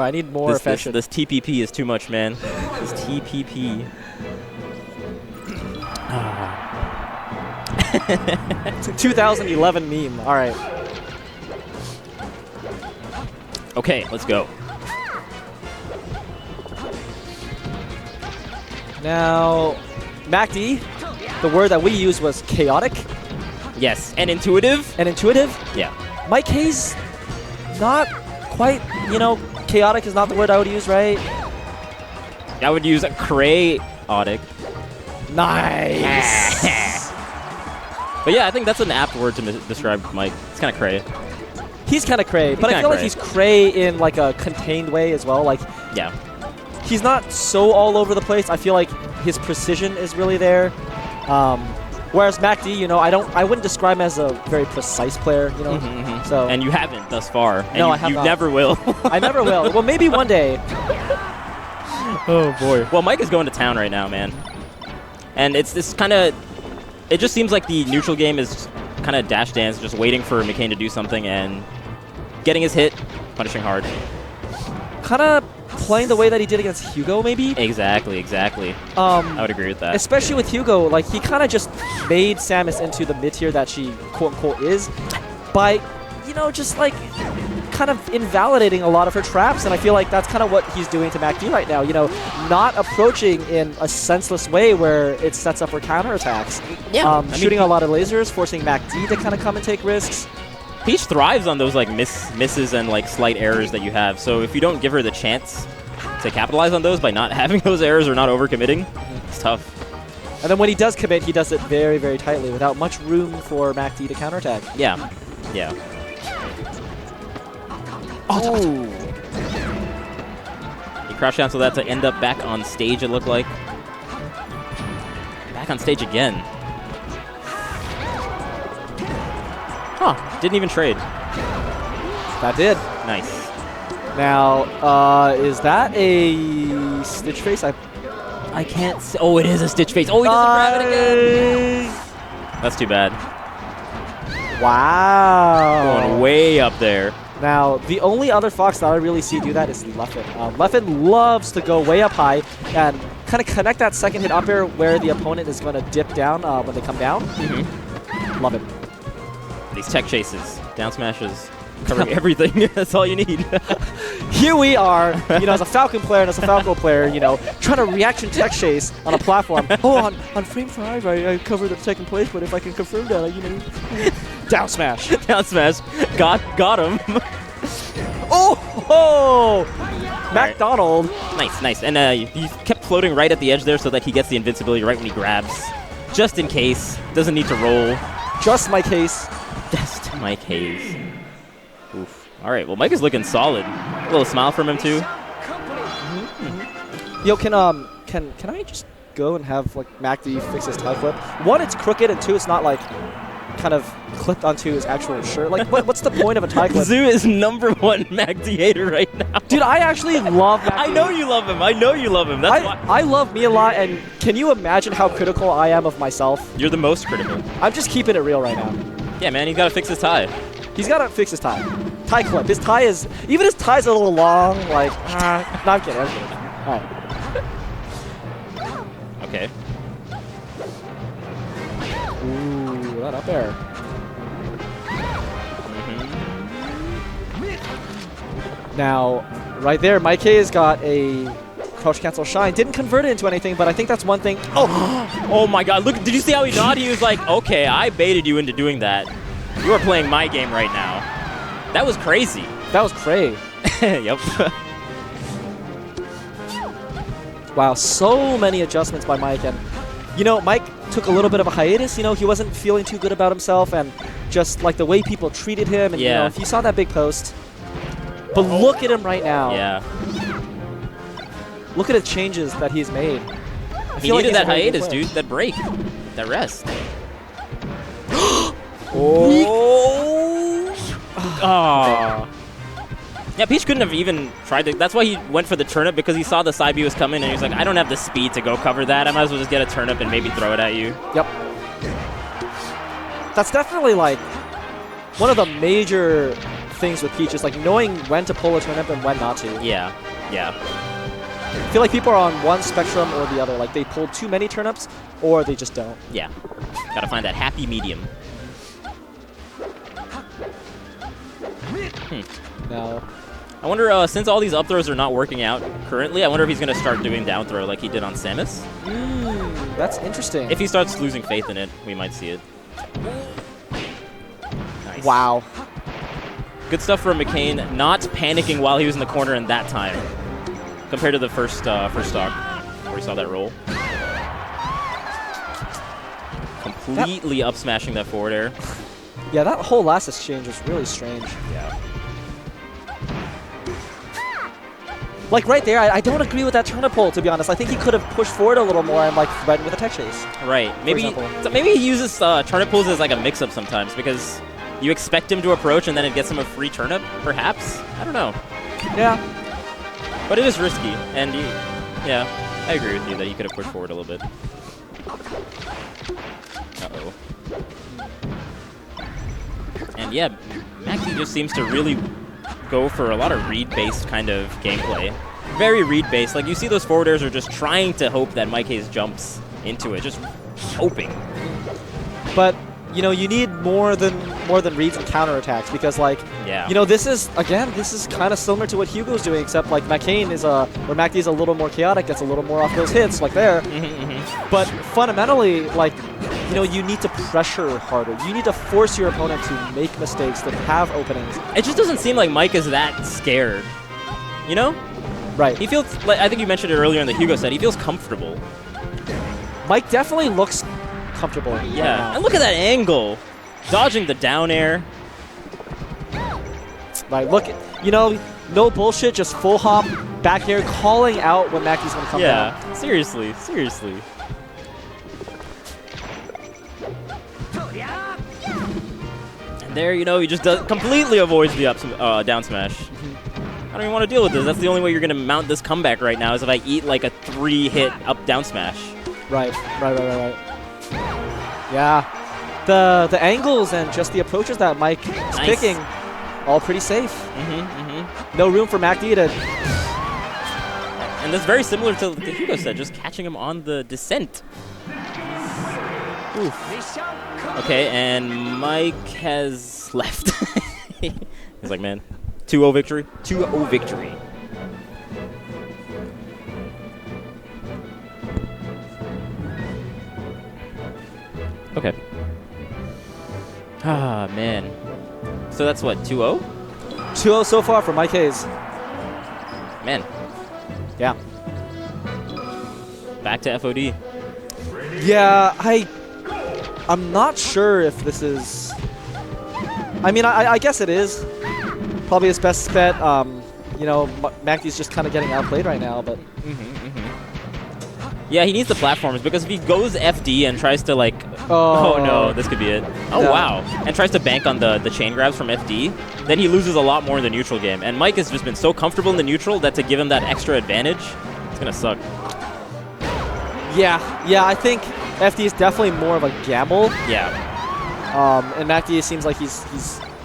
I need more affection. This TPP is too much, man. This TPP. 2011 meme. All right. Okay, let's go. Now, MacD, the word that we used was chaotic. Yes, and intuitive. And intuitive. Yeah. MikeHaze, not quite, you know, chaotic is not the word I would use, right? I would use chaotic. Nice. But yeah, I think that's an apt word to describe Mike. It's kind of cray. He's kind of cray, but I feel like he's cray in like a contained way as well. Like, yeah. He's not so all over the place. I feel like his precision is really there. Whereas MacD, you know, I wouldn't describe him as a very precise player, you know. So and you haven't thus far. And no, I have not. You never will. I never will. Well, maybe one day. Oh boy. Well, Mike is going to town right now, man. And it's this kind of. It just seems like the neutral game is kind of dash dance, just waiting for McCain to do something and getting his hit, punishing hard. Kind of playing the way that he did against Hugo, maybe? Exactly. I would agree with that. Especially with Hugo, like, he kind of just made Samus into the mid-tier that she, quote-unquote, is by, you know, just, like, kind of invalidating a lot of her traps, and I feel like that's kind of what he's doing to MacD right now, you know, not approaching in a senseless way where it sets up her counterattacks. Yeah. Shooting a lot of lasers, forcing MacD to kind of come and take risks. Peach thrives on those like misses and like slight errors that you have. So if you don't give her the chance to capitalize on those by not having those errors or not overcommitting, it's tough. And then when he does commit, he does it very, very tightly without much room for MacD to counterattack. Yeah. Oh. He crouched down so that to end up back on stage, it looked like. Back on stage again. Huh. Didn't even trade. That did. Nice. Now, is that a Stitch Face? I can't see. Oh, it is a Stitch Face. Oh, he doesn't grab it again. That's too bad. Wow. Going way up there. Now, the only other Fox that I really see do that is Leffen. Leffen loves to go way up high and kind of connect that second hit up air where the opponent is going to dip down when they come down. Love it. These tech chases, down smashes, covering everything. That's all you need. Here we are, you know, as a Falcon player and as a Falco player, you know, trying to reaction tech chase on a platform. Oh, on frame 5, I covered the second place, but if I can confirm that, you know, down smash. Down smash. Got him. Oh! MacDonald. Nice. And he kept floating right at the edge there so that he gets the invincibility right when he grabs. Just in case. Doesn't need to roll. Just MikeHaze. Just MikeHaze. Oof. All right. Well, Mike is looking solid. A little smile from him too. Yo, can I just go and have like MacD fix his tie flip? One, it's crooked, and two, it's not like kind of clipped onto his actual shirt. Like, what's the point of a tie clip? Zoo is #1 MacD hater right now. Dude, I actually love MacD. I know you love him. That's why. I love me a lot, and can you imagine how critical I am of myself? You're the most critical. I'm just keeping it real right now. Yeah, man, he's got to fix his tie. He's got to fix his tie. Tie clip. His tie is, even his tie's a little long, like, no, I'm kidding. All right. Okay. Ooh, that up air. Now, right there, MikeHaze got a crouch cancel shine. Didn't convert it into anything, but I think that's one thing. Oh my god, look, did you see how he nodded? He was like, okay, I baited you into doing that. You are playing my game right now. That was crazy. That was cray. Yep. Wow, so many adjustments by Mike. And, you know, Mike took a little bit of a hiatus. You know, he wasn't feeling too good about himself. And just, like, the way people treated him. And, you know, if you saw that big post. But look at him right now. Yeah. Look at the changes that he's made. He needed that hiatus, dude. That break. That rest. Oh. Yeah, Peach couldn't have even tried to. That's why he went for the turnip, because he saw the side B was coming and he was like, I don't have the speed to go cover that. I might as well just get a turnip and maybe throw it at you. Yep. That's definitely like one of the major things with Peach is like knowing when to pull a turnip and when not to. Yeah, yeah. I feel like people are on one spectrum or the other. Like they pull too many turnips or they just don't. Yeah. Gotta find that happy medium. No. I wonder, since all these up throws are not working out currently, I wonder if he's going to start doing down throw like he did on Samus. That's interesting. If he starts losing faith in it, we might see it. Nice. Wow. Good stuff from McCain, not panicking while he was in the corner in that time, compared to the first stock where we saw that roll. Completely up smashing that forward air. Yeah, that whole last exchange was really strange. Yeah. Like right there, I don't agree with that turnip pull, to be honest. I think he could have pushed forward a little more and like threatened with a tech chase. Right. Maybe he uses turnip pulls as like a mix-up sometimes because you expect him to approach and then it gets him a free turnip, perhaps? I don't know. Yeah. But it is risky, and yeah, I agree with you that he could have pushed forward a little bit. Uh-oh. And yeah, MacD just seems to really go for a lot of read-based kind of gameplay. Very read-based. Like, you see those forward airs are just trying to hope that MikeHaze jumps into it. Just hoping. But, you know, you need more than reads and counterattacks because, like, yeah. You know, this is kind of similar to what Hugo's doing, except, like, McCain is where MacD is a little more chaotic, gets a little more off those hits, like there. But fundamentally, like, you know, you need to pressure harder. You need to force your opponent to make mistakes, to have openings. It just doesn't seem like Mike is that scared. You know? Right. He feels, like, I think you mentioned it earlier in the Hugo set, he feels comfortable. Mike definitely looks comfortable. Yeah. Right, and look at that angle. Dodging the down air. Right, look, you know, no bullshit, just full hop, back air, calling out when MacD's going to come down. Yeah, seriously, seriously. And there, you know, he just completely avoids the down smash. I don't even want to deal with this. That's the only way you're going to mount this comeback right now is if I eat like a 3-hit up down smash. Right. Yeah. The angles and just the approaches that Mike is picking, all pretty safe. No room for MacD to... And that's very similar to the Hugo said, just catching him on the descent. Oof. Okay, and Mike has left. He's like, man, 2-0 victory? 2-0 victory. Okay. Ah, man. So that's what, 2-0? 2-0 so far for MikeHaze. Man. Yeah. Back to FOD. Yeah, I'm not sure if this is... I mean, I guess it is. Probably his best bet. You know, MacD's just kind of getting outplayed right now, but... Yeah, he needs the platforms, because if he goes FD and tries to, like... Oh, no, this could be it. Oh, no. Wow. And tries to bank on the chain grabs from FD, then he loses a lot more in the neutral game. And Mike has just been so comfortable in the neutral that to give him that extra advantage, it's going to suck. Yeah, I think FD is definitely more of a gamble. Yeah. And MacD seems like he's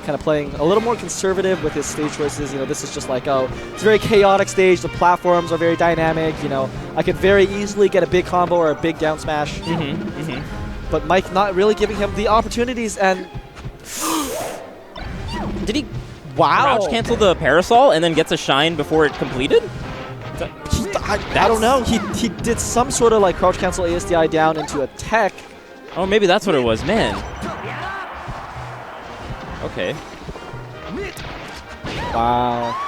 kind of playing a little more conservative with his stage choices. You know, this is just like, oh, it's a very chaotic stage. The platforms are very dynamic. You know, I could very easily get a big combo or a big down smash. But Mike not really giving him the opportunities, and... Did he crouch cancel the parasol and then gets a shine before it completed? I don't know. He did some sort of like crouch cancel ASDI down into a tech. Oh, maybe that's what it was. Man. Okay. Wow.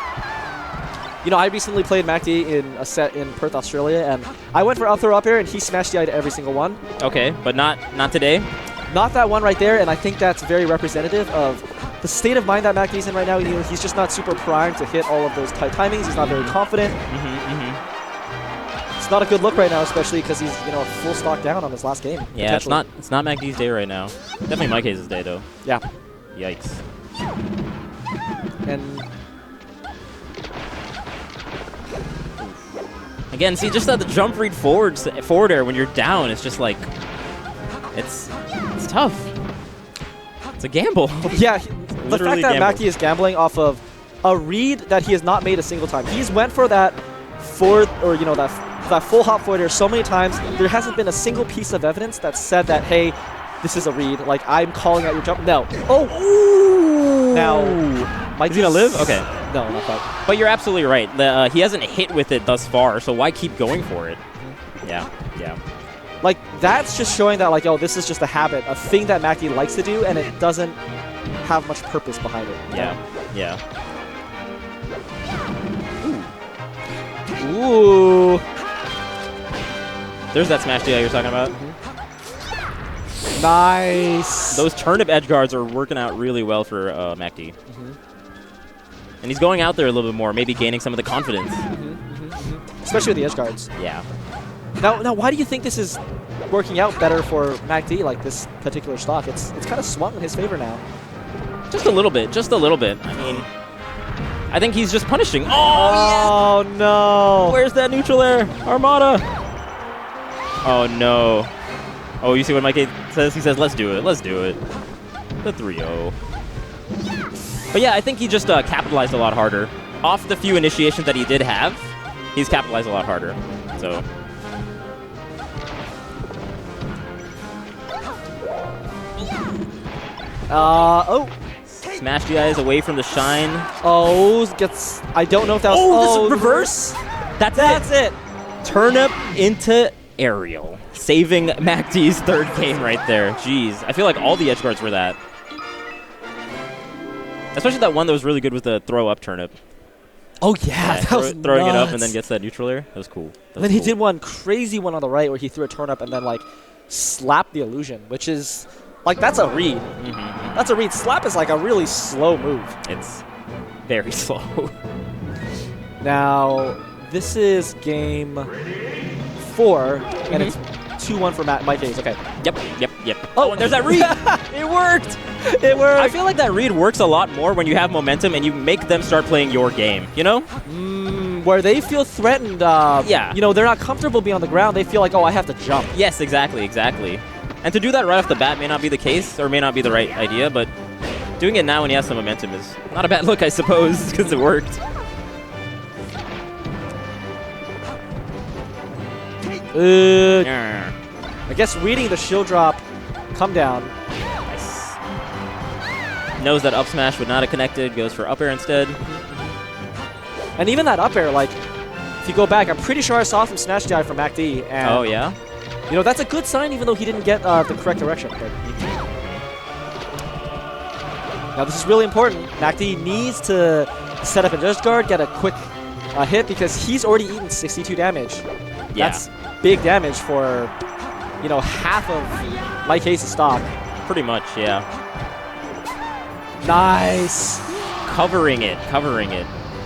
You know, I recently played MacD in a set in Perth, Australia, and I went for up throw up air, and he smashed DI to every single one. Okay, but not today? Not that one right there, and I think that's very representative of the state of mind that MacD's in right now. You know, he's just not super primed to hit all of those tight timings. He's not very confident. It's not a good look right now, especially because he's, you know, full stock down on his last game. Yeah, it's not MacD's day right now. Definitely MikeHaze's day, though. Yeah. Yikes. And... Again, see, just that the jump read forward air when you're down, it's just like, it's tough. It's a gamble. Yeah, the fact that MacD is gambling off of a read that he has not made a single time. He's went for that forward, or that full hop forward air so many times. There hasn't been a single piece of evidence that said that, hey, this is a read. Like, I'm calling out your jump. No. Oh. Ooh. Now, Mike is he gonna live? Okay. No, not quite. But you're absolutely right. He hasn't hit with it thus far, so why keep going for it? Yeah. Like, that's just showing that, like, oh, this is just a habit, a thing that MacD likes to do, and it doesn't have much purpose behind it. Yeah. Ooh. There's that smash DI you're talking about. Nice. Those turnip edge guards are working out really well for MacD. And he's going out there a little bit more, maybe gaining some of the confidence. Especially with the edge guards. Yeah. Now, why do you think this is working out better for MacD, like this particular stock? It's kind of swung in his favor now. Just a little bit. I mean, I think he's just punishing. Oh, no. Where's that neutral air? Armada. Oh, no. Oh, you see what MikeHaze says? He says, let's do it. The 3-0. But yeah, I think he just capitalized a lot harder. Off the few initiations that he did have, he's capitalized a lot harder. So... Smash DI is away from the shine. Oh, I don't know if that was... Oh, this reverse? That's it. Turnip into aerial. Saving MacD's third game right there. Jeez. I feel like all the edge guards were that. Especially that one that was really good with the throw-up turnip. Oh, yeah. That was throwing nuts. it up and then gets that neutral air. That was cool. And then he did one crazy one on the right where he threw a turnip and then, like, slapped the illusion, which is... Like, that's a read. That's a read. Slap is like a really slow move. It's very slow. Now, this is game 4, and it's 2-1 for MikeHaze. Okay. Yep. Oh, and there's that read. It worked. It worked. I feel like that read works a lot more when you have momentum and you make them start playing your game, you know? Where they feel threatened. Yeah. You know, they're not comfortable being on the ground. They feel like, oh, I have to jump. Yes, exactly. And to do that right off the bat may not be the case, or may not be the right idea, but doing it now when he has some momentum is not a bad look, I suppose, because it worked. I guess reading the shield drop, come down. Nice. Knows that up smash would not have connected, goes for up air instead. And even that up air, like, if you go back, I'm pretty sure I saw some Snatch DI from MacD. And oh, yeah? You know, that's a good sign, even though he didn't get the correct direction. But now, this is really important. MacD needs to set up an edge guard, get a quick hit, because he's already eaten 62 damage. Yeah. That's big damage for, you know, half of MikeHaze's stock. Pretty much, yeah. Nice. Covering it.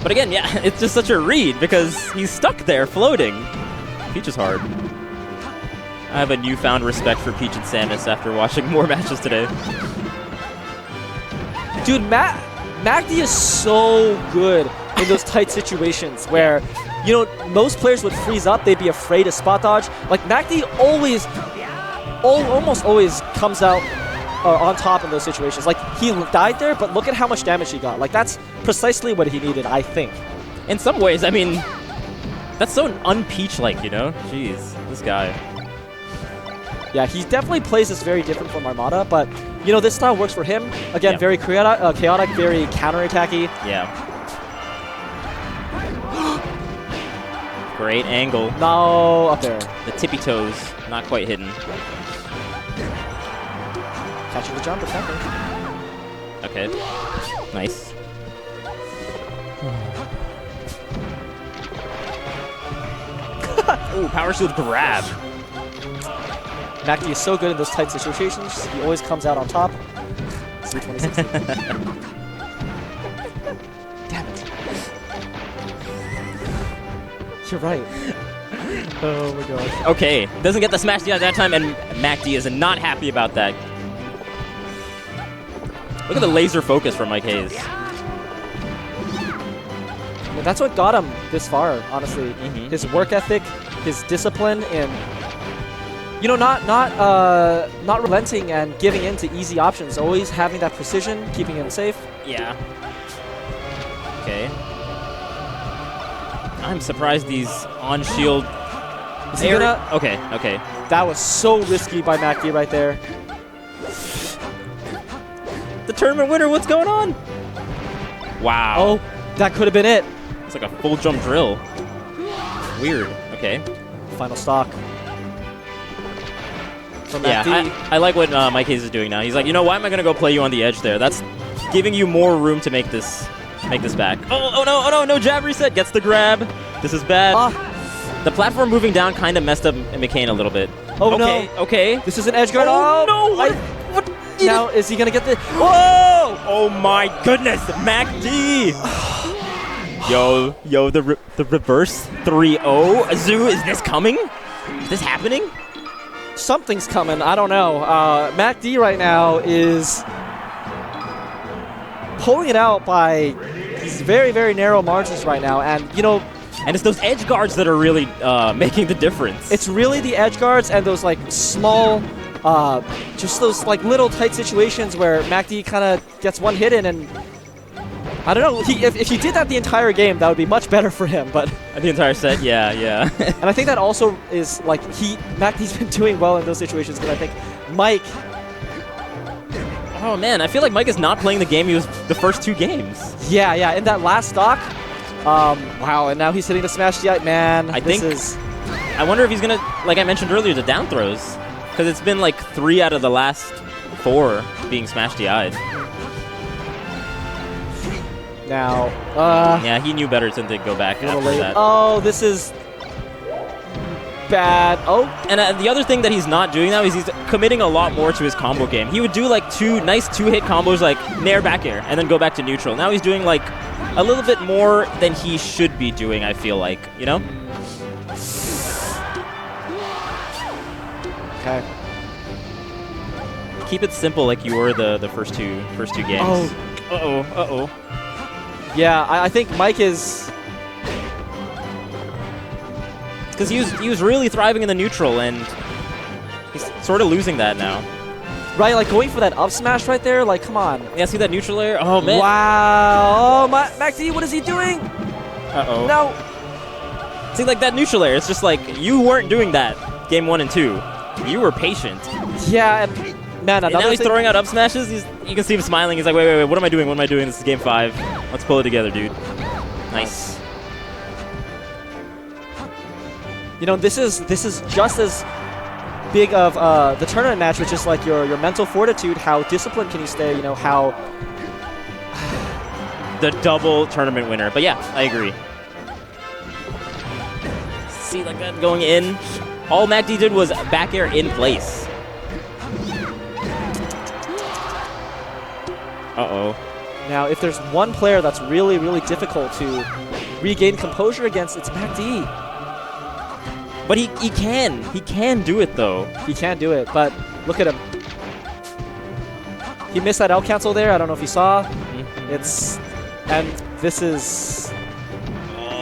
But again, yeah, it's just such a read, because he's stuck there floating. Peach is hard. I have a newfound respect for Peach and Samus after watching more matches today. Dude, MacD is so good in those tight situations where, you know, most players would freeze up. They'd be afraid to spot dodge. Like, MacD almost always comes out on top in those situations. Like, he died there, but look at how much damage he got. Like, that's precisely what he needed, I think. In some ways, I mean, that's so un-Peach-like, you know? Jeez, this guy. Yeah, he definitely plays this very different from Armada, but, you know, this style works for him. Again, very chaotic, very counter-attacky. Yeah. Great angle. No, up there. The tippy toes, not quite hidden. Catching the jump, attempting. Okay. Nice. Ooh, power shield grab. MacD is so good in those tight situations. He always comes out on top. C2060. Damn it. You're right. Oh my gosh. Okay, doesn't get the smash DI that time, and MacD is not happy about that. Look at the laser focus from MikeHaze. Yeah, that's what got him this far, honestly. His work ethic, his discipline, and, you know, not relenting and giving in to easy options. Always having that precision, keeping him safe. Yeah. Okay. I'm surprised these on-shield... Is he gonna... Okay, okay. That was so risky by MacD right there. The tournament winner, what's going on? Wow. Oh, that could have been it. It's like a full jump drill. Weird. Okay. Final stock. From Yeah, MacD. I like what MikeHaze is doing now. He's like, you know, why am I going to go play you on the edge there? That's giving you more room to make this back. Oh no, no jab reset. Gets the grab. This is bad. The platform moving down kind of messed up McCain a little bit. Oh okay, no. Okay. This is an edge guard. Oh no. What? Now, is he going to get the... Whoa! Oh my goodness, MacD! Yo, the reverse 3-0. Zoo, is this coming? Is this happening? Something's coming. I don't know. MacD right now is pulling it out by these very, very narrow margins right now. And, you know... And it's those edge guards that are really making the difference. It's really the edge guards and those, like, small... just those like little tight situations where MacD kind of gets one hit in, and I don't know. If he did that the entire game, that would be much better for him. But the entire set, yeah. And I think that also is like MacD's been doing well in those situations, because I think Mike. Oh man, I feel like Mike is not playing the game he was the first two games. Yeah. In that last stock, wow, and now he's hitting the smash DI. Man, I wonder if he's gonna, like I mentioned earlier, the down throws. Because it's been like 3 out of the last 4 being smash DI'd. Now, yeah, he knew better to go back after that. Oh, this is bad. Oh. And the other thing that he's not doing now is he's committing a lot more to his combo game. He would do like nice 2-hit combos like nair back air and then go back to neutral. Now he's doing like a little bit more than he should be doing, I feel like, you know? Okay. Keep it simple like you were the first two games. Oh. Uh-oh. Yeah, I think Mike is... Because he was really thriving in the neutral, and he's sort of losing that now. Right, like going for that up smash right there, like, come on. Yeah, see that neutral air? Oh, man. Wow. Oh, MacD, what is he doing? Uh-oh. No. See, like that neutral air, it's just like, you weren't doing that game 1 and 2. You were patient. Yeah, and man, and now he's throwing out up smashes. You can see him smiling. He's like, wait, what am I doing? This is game 5. Let's pull it together, dude. Nice. You know, this is just as big of the tournament match, which is like your mental fortitude. How disciplined can you stay? You know, how the double tournament winner. But yeah, I agree. See, like that going in. All MacD did was back air in place. Uh-oh. Now, if there's one player that's really, really difficult to regain composure against, it's MacD. But he can. He can do it, though. He can do it, but look at him. He missed that L cancel there. I don't know if you saw. And this is...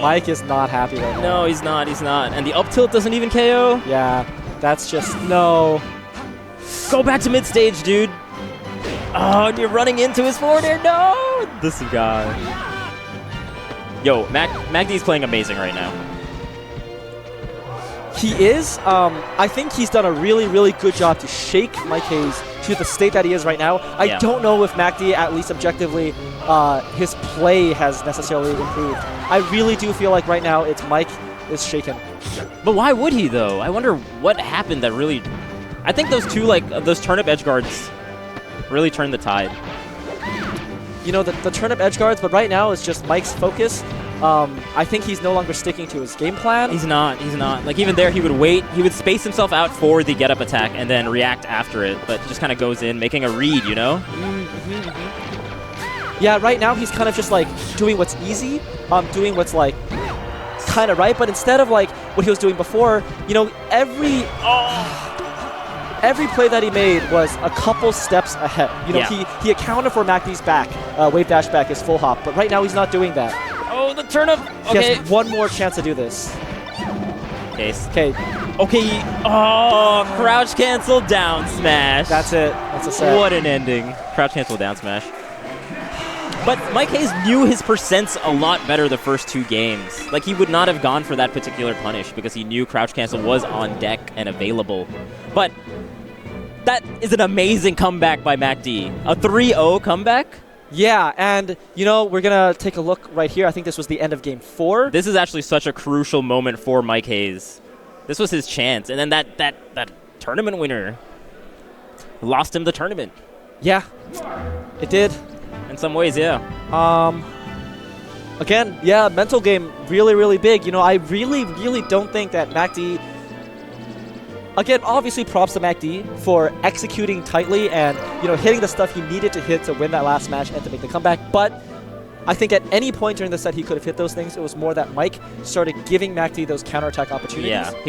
Mike is not happy right now. No, he's not. And the up tilt doesn't even KO? Yeah, that's just... No. Go back to mid stage, dude. Oh, and you're running into his forward air. No! This guy. Yo, MacD's playing amazing right now. He is. I think he's done a really, really good job to shake MikeHaze to the state that he is right now. I don't know if MacD, at least objectively, his play has necessarily improved. I really do feel like right now it's Mike is shaken. But why would he, though? I wonder what happened that really... I think those two, like, those turnip edge guards really turned the tide. You know, the turnip edge guards, but right now it's just Mike's focus. I think he's no longer sticking to his game plan. He's not. Like, even there, he would wait. He would space himself out for the get-up attack and then react after it, but just kind of goes in, making a read, you know? Yeah, right now he's kind of just, like, doing what's easy, doing what's, like, kind of right, but instead of, like, what he was doing before, you know, every play that he made was a couple steps ahead. You know, he accounted for MacD's back, wave dash back, his full hop, but right now he's not doing that. Oh, the turnip. Okay. He has one more chance to do this. Okay. Oh, crouch cancel down smash. That's it. That's a set. What an ending. Crouch cancel down smash. But MikeHaze knew his percents a lot better the first 2 games. Like, he would not have gone for that particular punish because he knew crouch cancel was on deck and available. But that is an amazing comeback by MacD. A 3-0 comeback? Yeah, and, you know, we're going to take a look right here. I think this was the end of Game 4. This is actually such a crucial moment for MikeHaze. This was his chance. And then that tournament winner lost him the tournament. Yeah, it did. In some ways, yeah. Again, yeah, mental game really, really big. You know, I really, really don't think that MacD... Again, obviously props to MacD for executing tightly and, you know, hitting the stuff he needed to hit to win that last match and to make the comeback. But I think at any point during the set he could have hit those things. It was more that Mike started giving MacD those counterattack opportunities. Yeah, he was